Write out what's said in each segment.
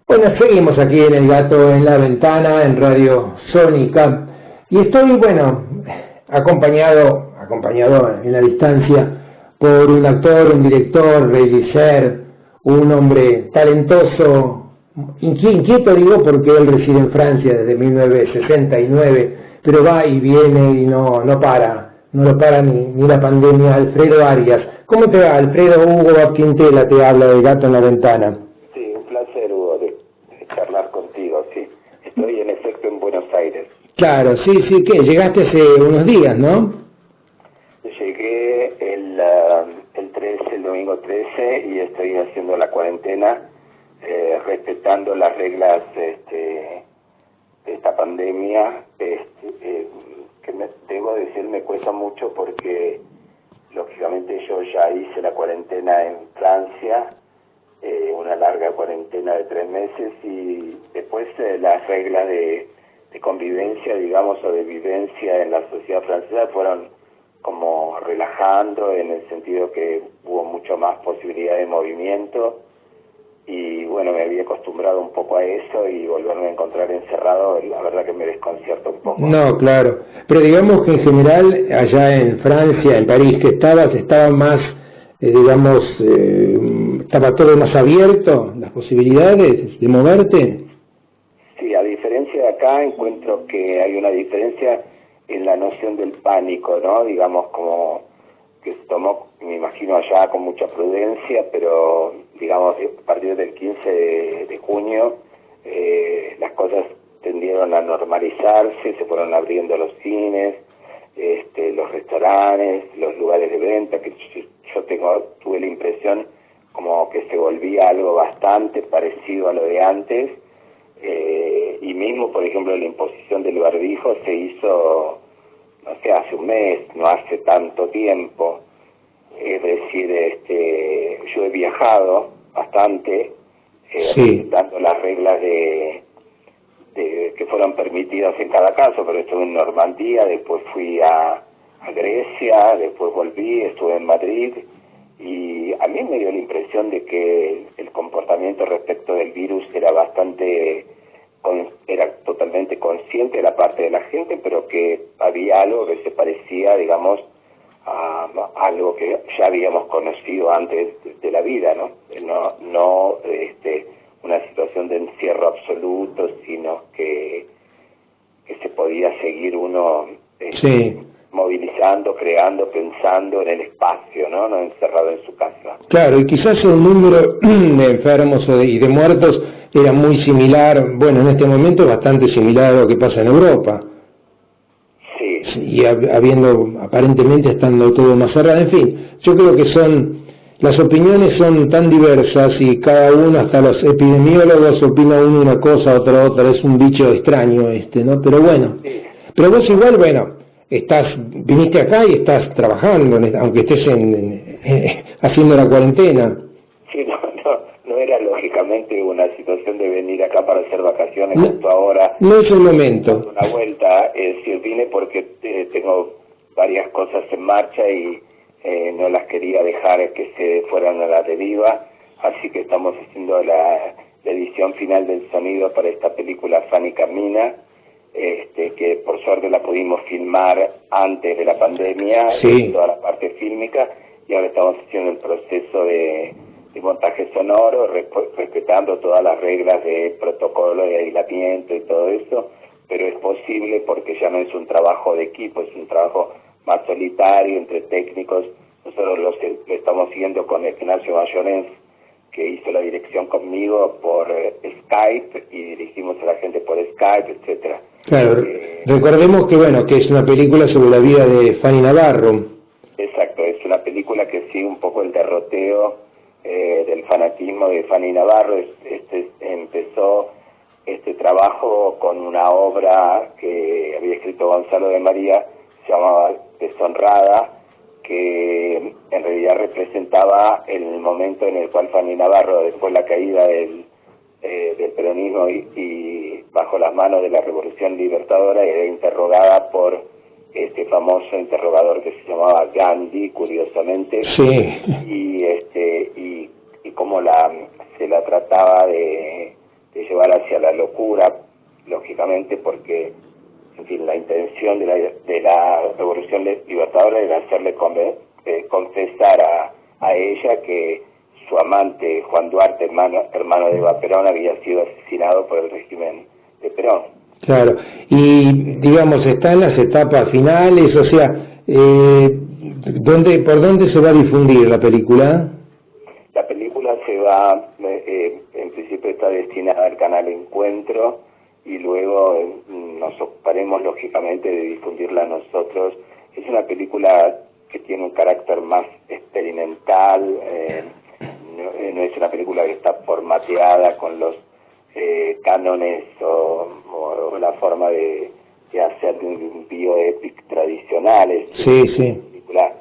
Bueno, seguimos aquí en El Gato en la Ventana, en Radio Sónica, y estoy, bueno, acompañado en la distancia por un actor, un director, regisor, un hombre talentoso, inquieto digo porque él reside en Francia desde 1969, pero va y viene y no lo para ni la pandemia. Alfredo Arias. ¿Cómo te va, Alfredo? Hugo Quintela te habla de Gato en la Ventana. Sí, un placer, Hugo, de charlar contigo, sí. Estoy en efecto en Buenos Aires. Claro, sí, ¿qué? Llegaste hace unos días, ¿no? Llegué el domingo 13, y estoy haciendo la cuarentena, respetando las reglas de esta pandemia, debo decir, me cuesta mucho porque, lógicamente, yo ya hice la cuarentena en Francia, una larga cuarentena de 3 meses, y después las reglas de convivencia, digamos, o de vivencia en la sociedad francesa fueron como relajando, en el sentido que hubo mucho más posibilidad de movimiento, y bueno, me había acostumbrado un poco a eso, y volverme a encontrar encerrado, la verdad que me desconcierta un poco. No, claro, pero digamos que en general allá en Francia, en París, que estaba más, estaba todo más abierto, las posibilidades de moverte. Sí, a diferencia de acá, encuentro que hay una diferencia en la noción del pánico, ¿no? Digamos, como que se tomó, me imagino, allá con mucha prudencia, pero digamos, a partir del 15 de junio, las cosas tendieron a normalizarse, se fueron abriendo los cines, los restaurantes, los lugares de venta, que yo tuve la impresión como que se volvía algo bastante parecido a lo de antes, y mismo, por ejemplo, la imposición del barbijo se hizo, no sé, hace un mes, no hace tanto tiempo. Es decir, yo he viajado bastante, respetando las reglas que fueron permitidas en cada caso, pero estuve en Normandía, después fui a Grecia, después volví, estuve en Madrid, y a mí me dio la impresión de que el comportamiento respecto del virus era totalmente consciente de la parte de la gente, pero que había algo que se parecía, digamos, a algo que ya habíamos conocido antes de la vida, ¿no? No una situación de encierro absoluto, sino que se podía seguir uno movilizando, creando, pensando en el espacio, ¿no? No encerrado en su casa. Claro, y quizás el número de enfermos y de muertos era muy similar, bueno, en este momento bastante similar a lo que pasa en Europa. Sí. Y aparentemente estando todo más cerrado, en fin, yo creo que las opiniones son tan diversas y cada uno, hasta los epidemiólogos, opina uno una cosa, otra, es un bicho extraño ¿no? Pero bueno, sí. Pero vos igual, bueno, viniste acá y estás trabajando, aunque estés haciendo la cuarentena. Sí, no era lógicamente una situación de venir acá para hacer vacaciones justo ahora. No es el momento. Una vuelta, vine porque tengo varias cosas en marcha y no las quería dejar que se fueran a la deriva, así que estamos haciendo la edición final del sonido para esta película Fanny Camina, que por suerte la pudimos filmar antes de la pandemia, toda la parte fílmica, y ahora estamos haciendo el proceso de montaje sonoro, respetando todas las reglas de protocolo de aislamiento y todo eso, pero es posible porque ya no es un trabajo de equipo, es un trabajo más solitario entre técnicos. Nosotros lo estamos siguiendo con Ignacio Bayonés, que hizo la dirección conmigo por Skype, y dirigimos a la gente por Skype, etcétera. Claro, recordemos que es una película sobre la vida de Fanny Navarro. Exacto, es una película que sigue un poco el derroteo del fanatismo de Fanny Navarro. Empezó este trabajo con una obra que había escrito Gonzalo de María, se llamaba Deshonrada, que en realidad representaba el momento en el cual Fanny Navarro, después de la caída del peronismo y bajo las manos de la Revolución Libertadora, era interrogada por este famoso interrogador que se llamaba Gandhi, curiosamente, y cómo se la trataba de llevar hacia la locura, lógicamente, porque, en fin, la intención de la Revolución Libertadora era hacerle confesar a ella que su amante, Juan Duarte, hermano de Eva Perón, había sido asesinado por el régimen de Perón. Claro, y digamos, está en las etapas finales, o sea, ¿por dónde se va a difundir la película? La película se va, en principio está destinada al canal Encuentro, y luego nos ocuparemos lógicamente de difundirla nosotros. Es una película que tiene un carácter más experimental, no es una película que está formateada con los cánones o la forma de hacer un bioepic tradicionales. Sí, sí. Una película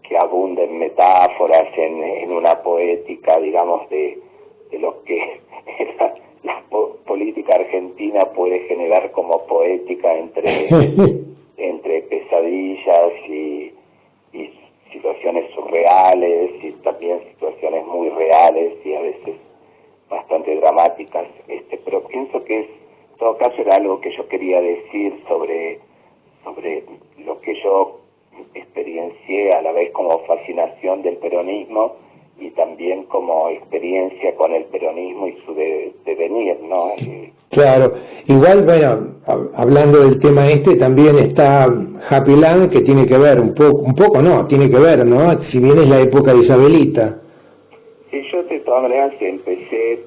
que abunda en metáforas, en una poética, digamos, de lo que la política argentina puede generar como poética entre pesadillas y situaciones surreales, y también situaciones muy reales y a veces bastante dramáticas, pero pienso que en todo caso era algo que yo quería decir sobre lo que yo experiencié a la vez como fascinación del peronismo y también como experiencia con el peronismo y su devenir, ¿no? Claro, igual, bueno, hablando del tema también está Happy Land, que tiene que ver tiene que ver, ¿no? Si bien es la época de Isabelita. Sí, yo de todas maneras empecé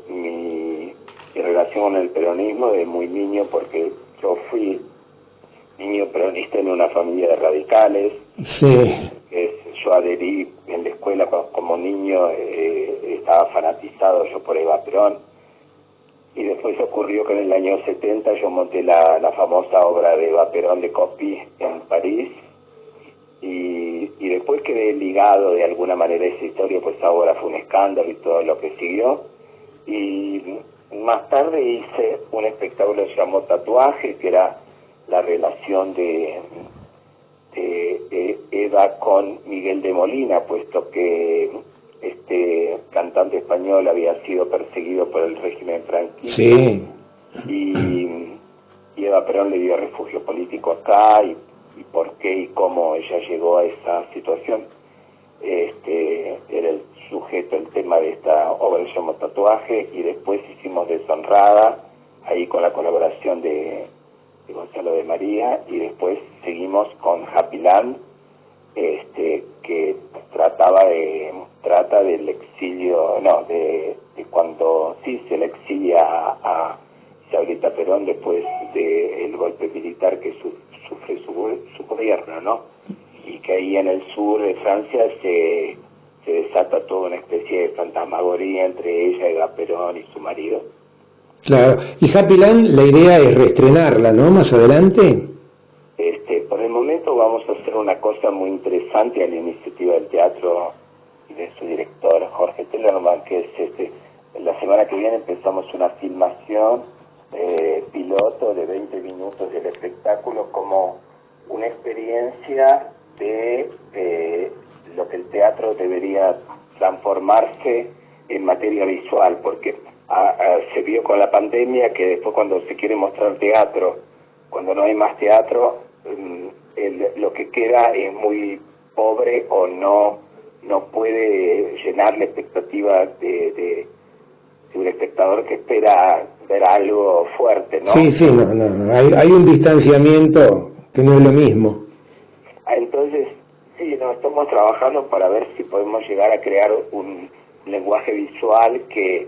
mi relación con el peronismo de muy niño, porque yo fui niño peronista en una familia de radicales. Sí. Yo adherí en la escuela como niño, estaba fanatizado yo por Eva Perón, y después ocurrió que en el año 70 yo monté la famosa obra de Eva Perón de Copí en París, y después quedé ligado de alguna manera a esa historia, pues ahora fue un escándalo y todo lo que siguió, y más tarde hice un espectáculo que se llamó Tatuaje, que era la relación de Eva con Miguel de Molina, puesto que este cantante español había sido perseguido por el régimen franquista. Sí. Y Eva Perón le dio refugio político acá, y por qué y cómo ella llegó a esa situación. Era el sujeto, el tema de esta obra que se llamó Tatuaje, y después hicimos Deshonrada, ahí con la colaboración de Gonzalo de María, y después seguimos con Happy Land, que trata del exilio, de cuando se le exilia a Isabelita Perón después del golpe militar que sufre su gobierno, ¿no? Y que ahí en el sur de Francia se desata toda una especie de fantasmagoría entre ella, Eva Perón y su marido. Claro, y Happy Land, la idea es reestrenarla, ¿no? Más adelante. Por el momento vamos a hacer una cosa muy interesante a la iniciativa del teatro y de su director, Jorge Tellerman, que es la semana que viene empezamos una filmación piloto de 20 minutos del espectáculo como una experiencia de lo que el teatro debería transformarse en materia visual, porque se vio con la pandemia que después, cuando se quiere mostrar teatro, cuando no hay más teatro, lo que queda es muy pobre o no puede llenar la expectativa de un espectador que espera ver algo fuerte, ¿no? Sí, no. Hay un distanciamiento que no es lo mismo. Entonces, sí, estamos trabajando para ver si podemos llegar a crear un lenguaje visual que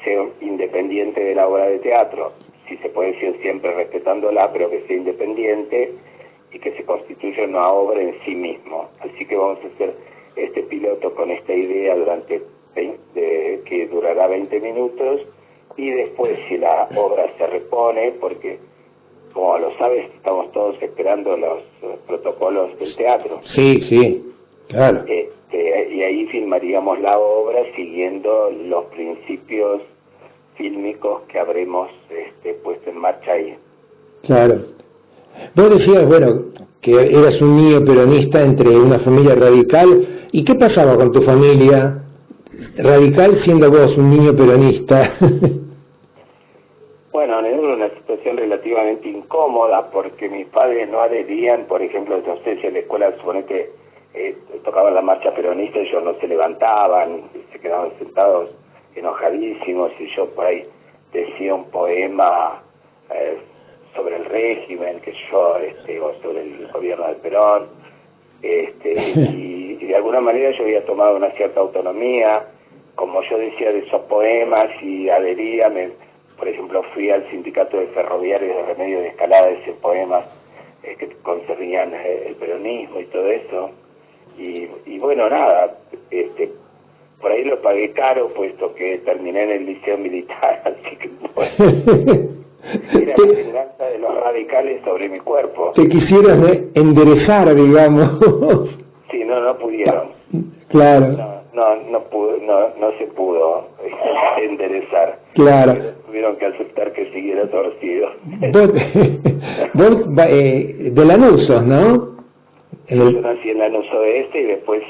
sea independiente de la obra de teatro. Si se puede decir, siempre respetándola, pero que sea independiente y que se constituya una obra en sí mismo. Así que vamos a hacer este piloto con esta idea que durará 20 minutos, y después, si la obra se repone, porque como lo sabes, estamos todos esperando los protocolos del teatro. Sí, claro. Y ahí filmaríamos la obra siguiendo los principios fílmicos que habremos puesto en marcha ahí. Claro. Vos decías, que eras un niño peronista entre una familia radical. ¿Y qué pasaba con tu familia? radical siendo vos un niño peronista? Bueno, era una situación relativamente incómoda porque mis padres no adherían, por ejemplo, no sé si en la escuela suponete tocaban la marcha peronista, ellos no se levantaban, se quedaban sentados enojadísimos, y yo por ahí decía un poema sobre el régimen, que yo, o sobre el gobierno de Perón, y de alguna manera yo había tomado una cierta autonomía, como yo decía de esos poemas y adhería, por ejemplo, fui al sindicato de ferroviarios de Remedios de Escalada, ese poemas que concernían el peronismo y todo eso, y bueno, nada, por ahí lo pagué caro, puesto que terminé en el liceo militar, así que bueno, era la venganza de los radicales sobre mi cuerpo. Te quisieras enderezar, digamos. Sí, no pudieron. Claro. No se pudo enderezar. Claro. Tuvieron que aceptar que siguiera torcido. Vos de Lanús sos, ¿no? Yo nací en Lanús Oeste y después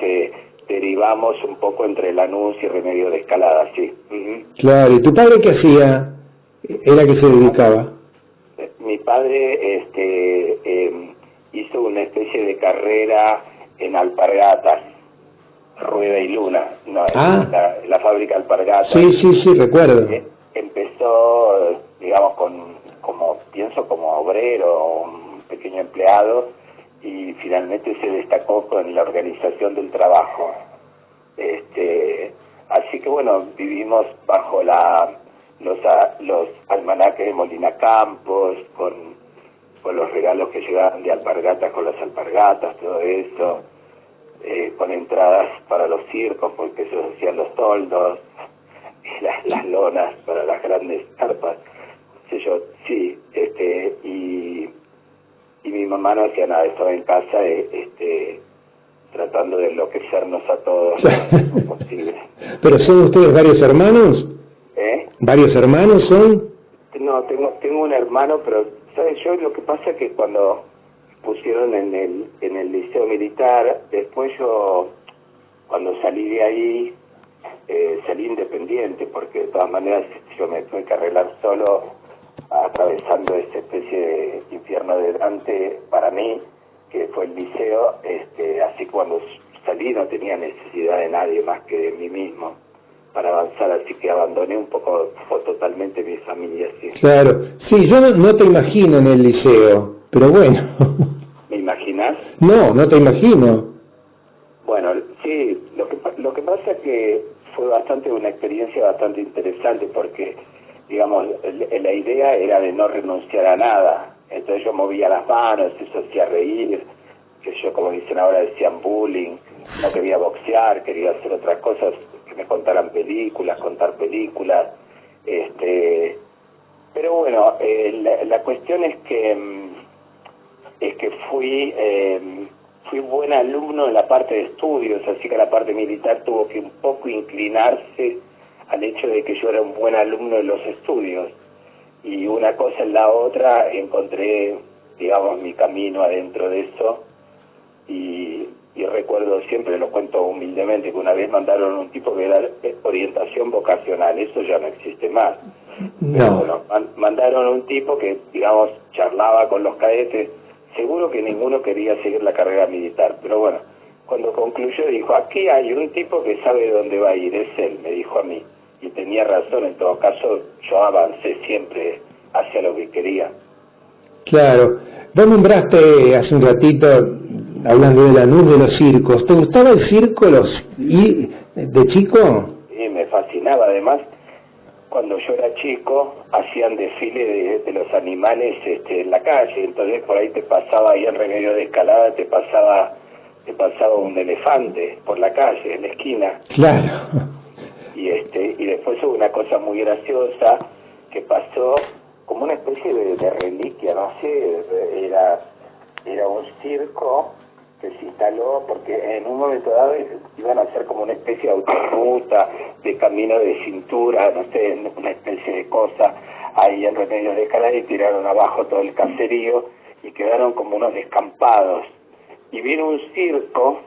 derivamos un poco entre Lanús y Remedio de Escalada, sí. Claro, ¿y tu padre qué hacía? ¿Era que se dedicaba? Mi padre hizo una especie de carrera en alpargatas, Rueda y Luna, la fábrica de alpargatas. Sí, recuerdo. Empezó, digamos, como obrero, un pequeño empleado, y finalmente se destacó con la organización del trabajo. Así que bueno, vivimos bajo los almanaques de Molina Campos, con los regalos que llegaban de alpargatas, con las alpargatas, todo eso, con entradas para los circos, porque eso hacían los toldos, y las lonas para las grandes carpas, sé yo, sí, y mi mamá no hacía nada, estaba en casa, tratando de enloquecernos a todos lo posible. ¿Pero son ustedes varios hermanos? ¿Varios hermanos son? No, tengo un hermano, pero ¿sabes? Yo lo que pasa es que cuando pusieron en el liceo militar, después yo, cuando salí de ahí, salí independiente, porque de todas maneras yo me tuve que arreglar solo, atravesando esta especie de infierno de Dante para mí, que fue el liceo, así que cuando salí no tenía necesidad de nadie más que de mí mismo para avanzar, así que abandoné un poco totalmente mi familia. Sí. Claro, sí, yo no te imagino en el liceo, pero bueno. ¿Me imaginas? No te imagino. Bueno, sí, lo que pasa es que fue una experiencia bastante interesante, porque, digamos, la idea era de no renunciar a nada. Entonces yo movía las manos, eso hacía reír, que yo, como dicen ahora, decían bullying, no quería boxear, quería hacer otras cosas, que me contaran películas, contar películas, pero bueno, la cuestión es que fui buen alumno en la parte de estudios, así que la parte militar tuvo que un poco inclinarse al hecho de que yo era un buen alumno en los estudios, y una cosa en la otra encontré, digamos, mi camino adentro de eso, y recuerdo, siempre lo cuento humildemente, que una vez mandaron un tipo que era orientación vocacional, eso ya no existe más. No. Pero bueno, mandaron un tipo que, digamos, charlaba con los cadetes. Seguro que ninguno quería seguir la carrera militar, pero bueno, cuando concluyó dijo, aquí hay un tipo que sabe dónde va a ir, es él, me dijo a mí. Y tenía razón, en todo caso yo avancé siempre hacia lo que quería. Claro, vos nombraste hace un ratito, hablando de Lanús, de los circos. ¿Te gustaba el circo de chico? Sí, me fascinaba. Además, cuando yo era chico, hacían desfile de los animales en la calle. Entonces, por ahí te pasaba, ahí en Remedio de Escalada, te pasaba un elefante por la calle, en la esquina. Claro. Y después hubo una cosa muy graciosa que pasó, como una especie de reliquia, no sé, era un circo que se instaló porque en un momento dado iban a hacer como una especie de autorruta, de camino de cintura, no sé, una especie de cosa ahí en Remedios de Escalada, y tiraron abajo todo el caserío y quedaron como unos descampados. Y vino un circo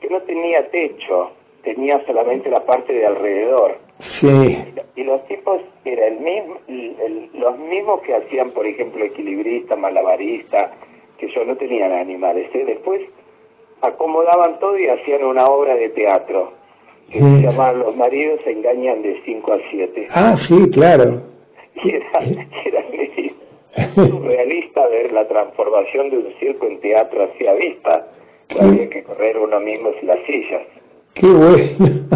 que no tenía techo, tenía solamente la parte de alrededor. Sí. Y los tipos eran los mismos que hacían, por ejemplo, equilibristas, malabaristas, que yo no tenían animales. Después acomodaban todo y hacían una obra de teatro que se llamaba Los maridos se engañan de 5 a 7. Ah, sí, claro. Y era surrealista ver la transformación de un circo en teatro hacia vista. Había que correr uno mismo en las sillas. Qué bueno.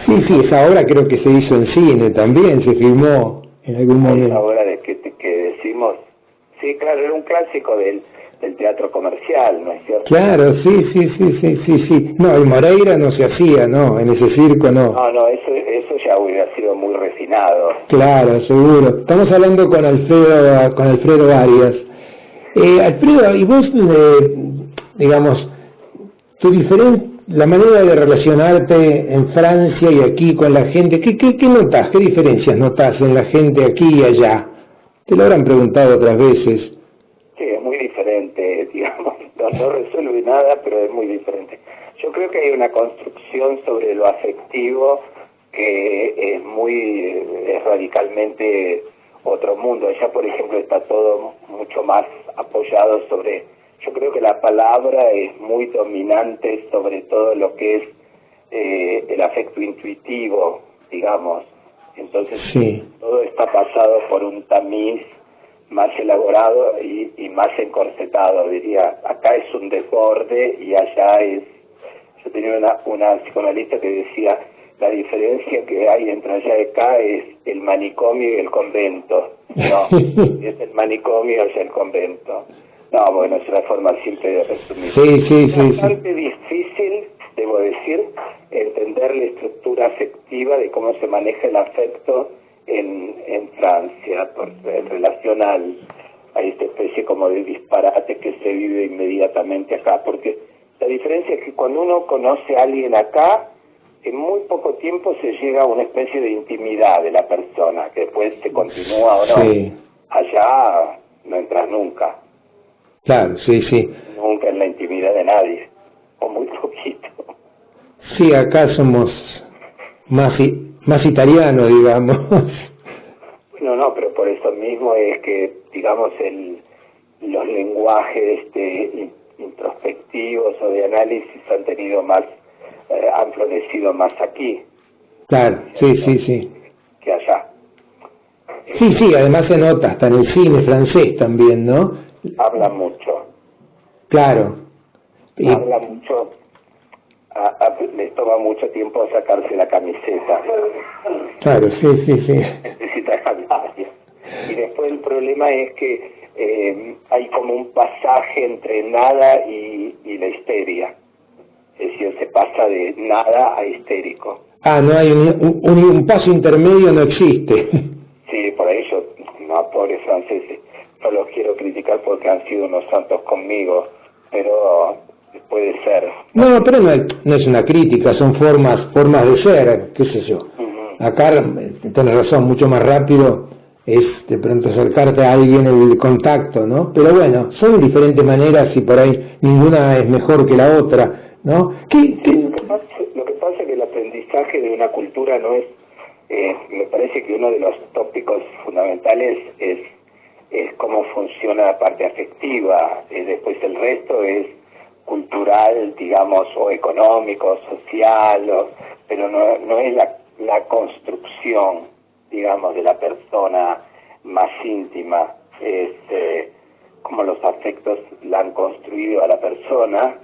Sí, esa obra creo que se hizo en cine también, se filmó en algún momento. Esa obra de que decimos, sí, claro, era un clásico del teatro comercial, ¿no es cierto? Claro, sí. No, el Moreira no se hacía, ¿no? En ese circo no. No, eso ya hubiera sido muy refinado. Claro, seguro. Estamos hablando con Alfredo Arias. Alfredo, y vos, digamos, la manera de relacionarte en Francia y aquí con la gente, ¿qué notás? ¿Qué diferencias notás en la gente aquí y allá? Te lo habrán preguntado otras veces. Sí, es muy diferente, digamos, no resuelve nada, pero es muy diferente. Yo creo que hay una construcción sobre lo afectivo que es radicalmente otro mundo. Allá, por ejemplo, está todo mucho más apoyado sobre... Yo creo que la palabra es muy dominante sobre todo lo que es el afecto intuitivo, digamos. Entonces, sí, todo está pasado por un tamiz más elaborado y más encorsetado, diría. Acá es un desborde y allá es... Yo tenía una psicoanalista que decía, la diferencia que hay entre allá y acá es el manicomio y el convento. No, es el manicomio y el convento. No, bueno, es una forma simple de resumir. Sí. Es bastante difícil, debo decir, entender la estructura afectiva de cómo se maneja el afecto en Francia, en relación a esta especie como de disparate que se vive inmediatamente acá. Porque la diferencia es que cuando uno conoce a alguien acá, en muy poco tiempo se llega a una especie de intimidad de la persona, que después se continúa o no. Sí. Allá no entras nunca. Claro, sí. Nunca en la intimidad de nadie, o muy poquito. Sí, acá somos más italianos, digamos. No, pero por eso mismo es que, digamos, los lenguajes introspectivos o de análisis han florecido más aquí. Claro, sí. Que allá. Sí, además se nota, hasta en el cine francés también, ¿no? Habla mucho. Claro. Habla mucho. Les toma mucho tiempo sacarse la camiseta. Claro, sí. Necesitan hablar. Y después el problema es que hay como un pasaje entre nada y la histeria. Es decir, se pasa de nada a histérico. No hay un paso intermedio, no existe. Sí, por ello, no, pobres franceses, no los quiero criticar porque han sido unos santos conmigo, pero puede ser. No, pero no es una crítica, son formas de ser, qué sé yo. Acá, tenés razón, mucho más rápido es de pronto acercarte a alguien el contacto, ¿no? Pero bueno, son diferentes maneras y por ahí ninguna es mejor que la otra, ¿no? Lo que pasa es que el aprendizaje de una cultura no es... me parece que uno de los tópicos fundamentales es cómo funciona la parte afectiva, después el resto es cultural, digamos, o económico, social, pero no es la construcción, digamos, de la persona más íntima, como los afectos la han construido a la persona,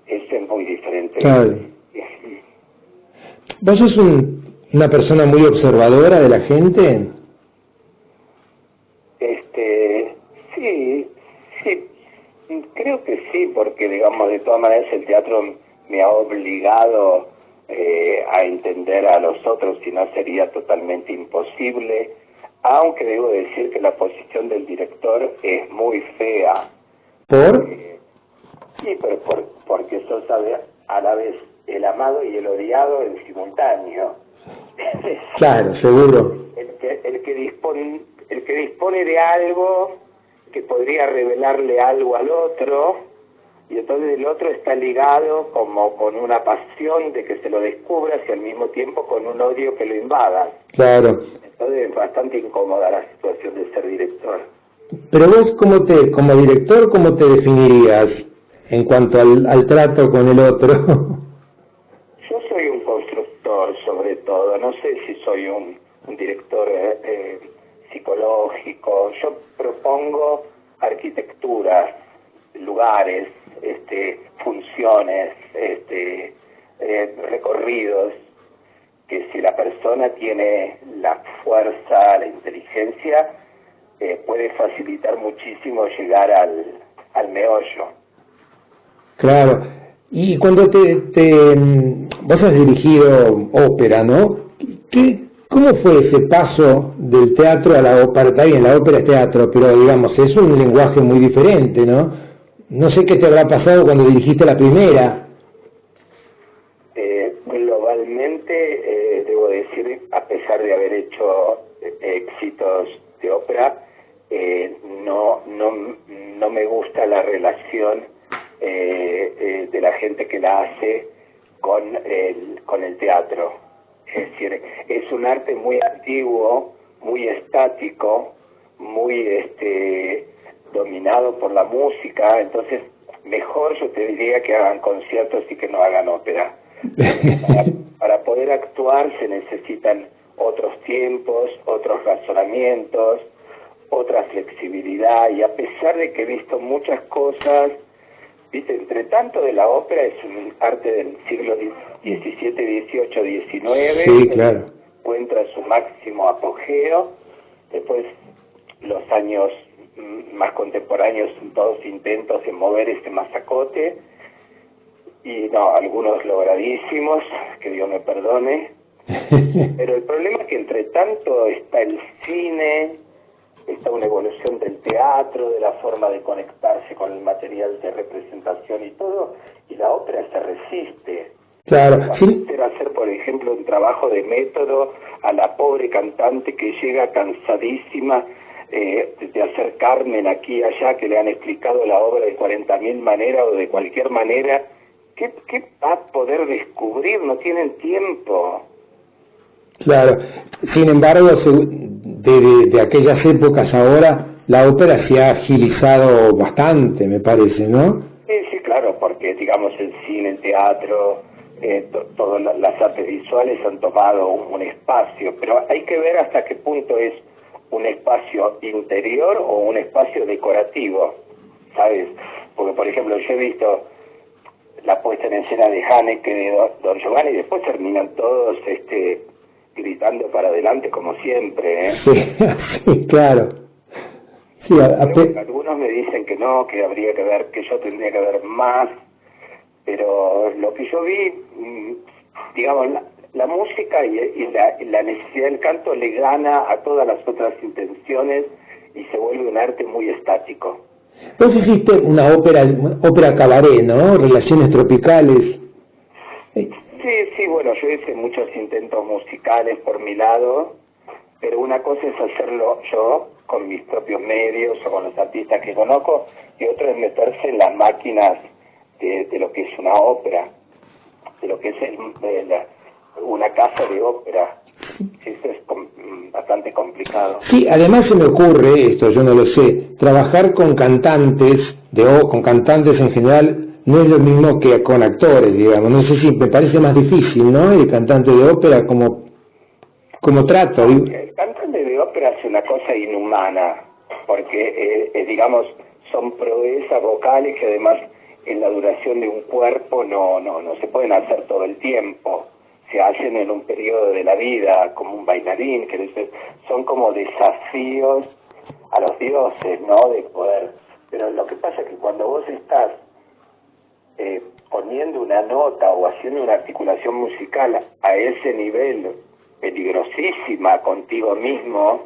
es muy diferente. Claro. ¿Vos sos una persona muy observadora de la gente? Sí, creo que sí, porque digamos, de todas maneras el teatro me ha obligado a entender a los otros, si no sería totalmente imposible, aunque debo decir que la posición del director es muy fea. ¿Por? Sí, pero porque sos a la vez el amado y el odiado en simultáneo. Claro, seguro. El que dispone de algo que podría revelarle algo al otro, y entonces el otro está ligado como con una pasión de que se lo descubras y al mismo tiempo con un odio que lo invada. Claro. Entonces es bastante incómoda la situación de ser director. Pero vos, como director, ¿cómo te definirías en cuanto al trato con el otro? Yo soy un constructor, sobre todo. No sé si soy un director psicológico. Yo propongo arquitecturas, lugares, funciones, recorridos, que si la persona tiene la fuerza, la inteligencia, puede facilitar muchísimo llegar al meollo. Claro. Y cuando vos has dirigido ópera, ¿no? ¿Cómo fue ese paso del teatro a la ópera? Está bien, la ópera es teatro, pero digamos, es un lenguaje muy diferente, ¿no? No sé qué te habrá pasado cuando dirigiste la primera. Globalmente, debo decir, a pesar de haber hecho éxitos de ópera, no me gusta la relación de la gente que la hace con el teatro. Es decir, es un arte muy antiguo, muy estático, muy dominado por la música, entonces mejor yo te diría que hagan conciertos y que no hagan ópera. Para poder actuar se necesitan otros tiempos, otros razonamientos, otra flexibilidad, y a pesar de que he visto muchas cosas, viste, entre tanto de la ópera es un arte del siglo XVII, XVIII, XIX, sí, claro, encuentra su máximo apogeo. Después los años más contemporáneos son todos intentos de mover este masacote, y no, algunos logradísimos, que Dios me perdone, pero el problema es que entre tanto está el cine, está una evolución del teatro, de la forma de conectarse con el material de representación y todo, y la ópera se resiste. Claro, sí. Hacer, por ejemplo, un trabajo de método a la pobre cantante que llega cansadísima de hacer Carmen aquí y allá, que le han explicado la obra de 40.000 maneras o de cualquier manera. ¿Qué va a poder descubrir? No tienen tiempo. Claro, sin embargo, de aquellas épocas ahora, la ópera se ha agilizado bastante, me parece, ¿no? Sí, claro, porque digamos el cine, el teatro, todas las artes visuales han tomado un espacio, pero hay que ver hasta qué punto es un espacio interior o un espacio decorativo, ¿sabes? Porque, por ejemplo, yo he visto la puesta en escena de Haneke, de Don Giovanni, y después terminan todos gritando para adelante como siempre, ¿eh? Sí, claro. Sí, algunos me dicen que no, que habría que ver, que yo tendría que ver más, pero lo que yo vi, digamos, la música y la necesidad del canto le gana a todas las otras intenciones y se vuelve un arte muy estático. Vos hiciste una ópera cabaret, ¿no? Relaciones tropicales. Sí, bueno, yo hice muchos intentos musicales por mi lado, pero una cosa es hacerlo yo con mis propios medios o con los artistas que conozco, y otra es meterse en las máquinas de lo que es una ópera, de lo que es una casa de ópera. Eso es bastante complicado. Sí, además se me ocurre esto, yo no lo sé, trabajar con cantantes, con cantantes en general, no es lo mismo que con actores, digamos. No sé si me parece más difícil, ¿no? El cantante de ópera como trato. El cantante de ópera es una cosa inhumana, porque, digamos, son proezas vocales que además en la duración de un cuerpo no se pueden hacer todo el tiempo. Se hacen en un periodo de la vida, como un bailarín, que son como desafíos a los dioses, ¿no? De poder. Pero lo que pasa es que cuando vos estás poniendo una nota o haciendo una articulación musical a ese nivel peligrosísima contigo mismo,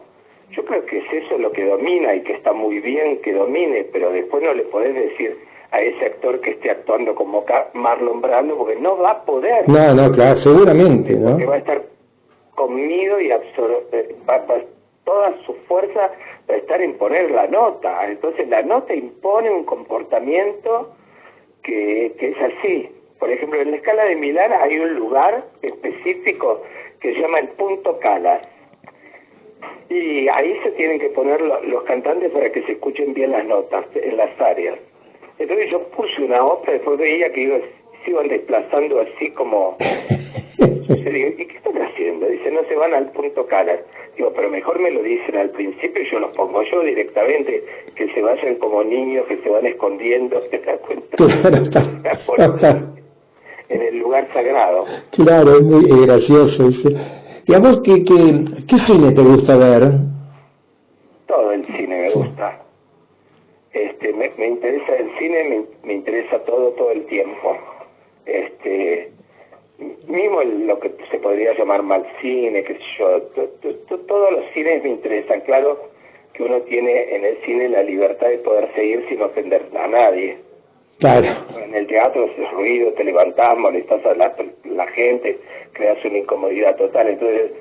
yo creo que es eso lo que domina, y que está muy bien que domine, pero después no le podés decir a ese actor que esté actuando como Marlon Brando, porque no va a poder. No, claro, seguramente, ¿no? Porque va a estar comido y toda su fuerza va a estar en poner la nota. Entonces la nota impone un comportamiento que es así. Por ejemplo, en la Scala de Milán hay un lugar específico que se llama el Punto Calas. Y ahí se tienen que poner los cantantes para que se escuchen bien las notas en las áreas. Entonces yo puse una otra, después veía que se iban desplazando así como... Yo digo, ¿y qué están haciendo? Dice, no, se van al Punto Calas. Digo, pero mejor me lo dicen al principio y yo los pongo yo directamente, que se vayan como niños, que se van escondiendo, ¿te das cuenta? En el lugar sagrado. Claro, es muy gracioso. ¿Y a vos qué cine te gusta ver? Todo el cine me gusta. Me interesa el cine, me interesa todo el tiempo. Mismo lo que se podría llamar mal cine, qué sé yo, todos los cines me interesan. Claro que uno tiene en el cine la libertad de poder seguir sin ofender a nadie. Claro. En el teatro haces ruido, te levantás, molestás a la gente, creas una incomodidad total. Entonces,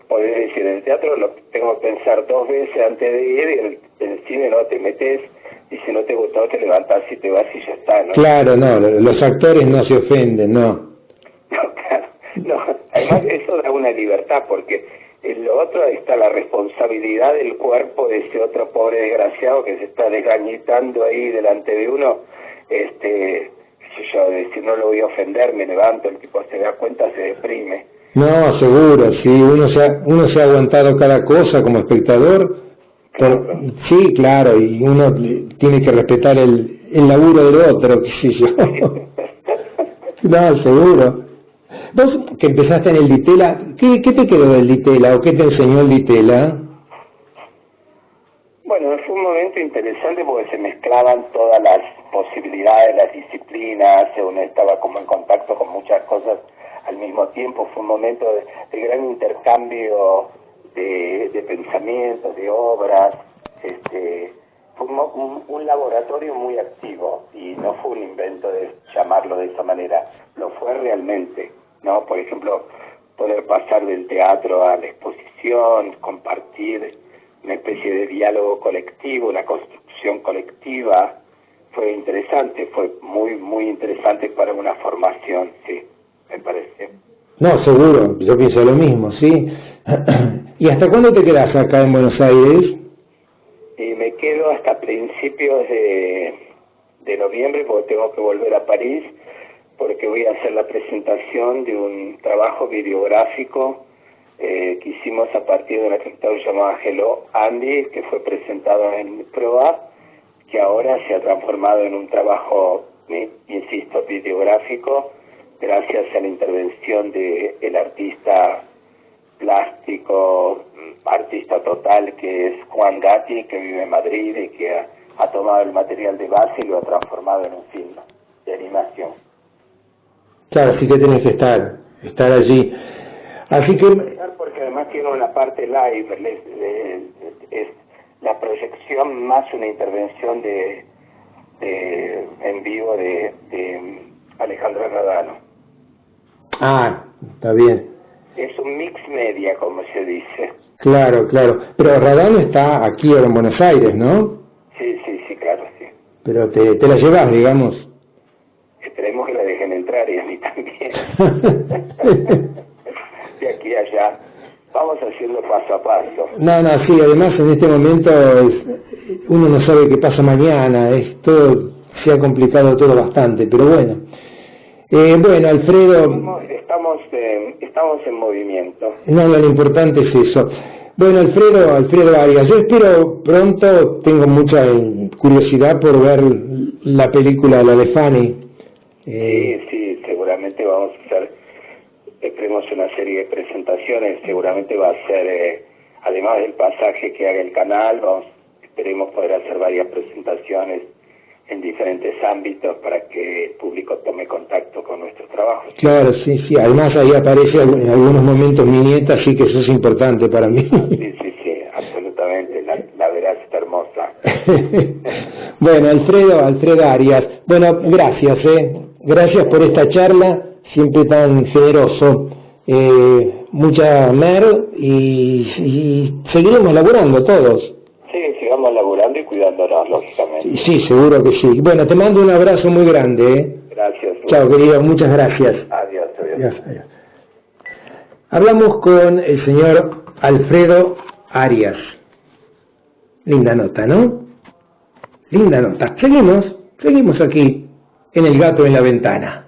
podés decir, en el teatro lo tengo que pensar 2 veces antes de ir, y en el cine no, te metes, y si no te gustó te levantás y te vas y ya está, ¿no? Claro, no, los actores no se ofenden, no. No, claro, no. Además, eso da una libertad, porque en lo otro está la responsabilidad del cuerpo de ese otro pobre desgraciado que se está desgañitando ahí delante de uno. Yo decir, no lo voy a ofender, me levanto, el tipo se da cuenta, se deprime. No, seguro, sí, uno se ha aguantado cada cosa como espectador. Claro. Sí, claro, y uno tiene que respetar el laburo del otro, qué sé yo. No, seguro. Vos que empezaste en el Ditela, ¿qué te quedó del Ditela o qué te enseñó el Ditela? Bueno, fue un momento interesante porque se mezclaban todas las posibilidades, las disciplinas, uno estaba como en contacto con muchas cosas al mismo tiempo. Fue un momento de gran intercambio de pensamientos, de obras. Fue un laboratorio muy activo y no fue un invento de llamarlo de esa manera, lo fue realmente, ¿no? Por ejemplo, poder pasar del teatro a la exposición, compartir una especie de diálogo colectivo, una construcción colectiva, fue interesante, fue muy interesante para una formación, sí, me parece. No, seguro, yo pienso lo mismo, sí. ¿Y hasta cuándo te quedás acá en Buenos Aires? Me quedo hasta principios de noviembre porque tengo que volver a París, porque voy a hacer la presentación de un trabajo videográfico que hicimos a partir de una espectáculo llamada Hello Andy, que fue presentado en Proa, que ahora se ha transformado en un trabajo, insisto, videográfico, gracias a la intervención del artista plástico, artista total, que es Juan Gatti, que vive en Madrid y que ha tomado el material de base y lo ha transformado en un film de animación. Claro, sí que tenés que estar allí. Así que... Porque además tiene una parte live, es la proyección más una intervención en vivo de Alejandro Radano. Ah, está bien. Es un mix media, como se dice. Claro. Pero Radano está aquí ahora en Buenos Aires, ¿no? Sí, claro, sí. Pero te la llevas, digamos. Esperemos que la dejen entrar y a mí también. De aquí a allá. Vamos haciendo paso a paso. No, sí, además en este momento uno no sabe qué pasa mañana, se ha complicado todo bastante, pero bueno. Bueno, Alfredo... Estamos en movimiento. No, lo importante es eso. Bueno, Alfredo Arias, yo espero pronto, tengo mucha curiosidad por ver la película, la de Fanny. Sí, seguramente vamos a hacer, esperemos una serie de presentaciones, seguramente va a ser, además del pasaje que haga el canal, esperemos poder hacer varias presentaciones en diferentes ámbitos para que el público tome contacto con nuestros trabajos. Claro, sí, además ahí aparece en algunos momentos mi nieta, así que eso es importante para mí. Sí, absolutamente, la verás, está hermosa. Bueno, Alfredo Arias, bueno, gracias por esta charla, siempre tan generoso, mucha mer y seguiremos laburando todos. Sí, sigamos laburando y cuidándonos, lógicamente. Sí, seguro que sí. Bueno, te mando un abrazo muy grande, ¿eh? Gracias. Chao, querido, muchas gracias. Adiós. Adiós. Hablamos con el señor Alfredo Arias. Linda nota, ¿no? Linda nota. Seguimos aquí en El Gato en la Ventana.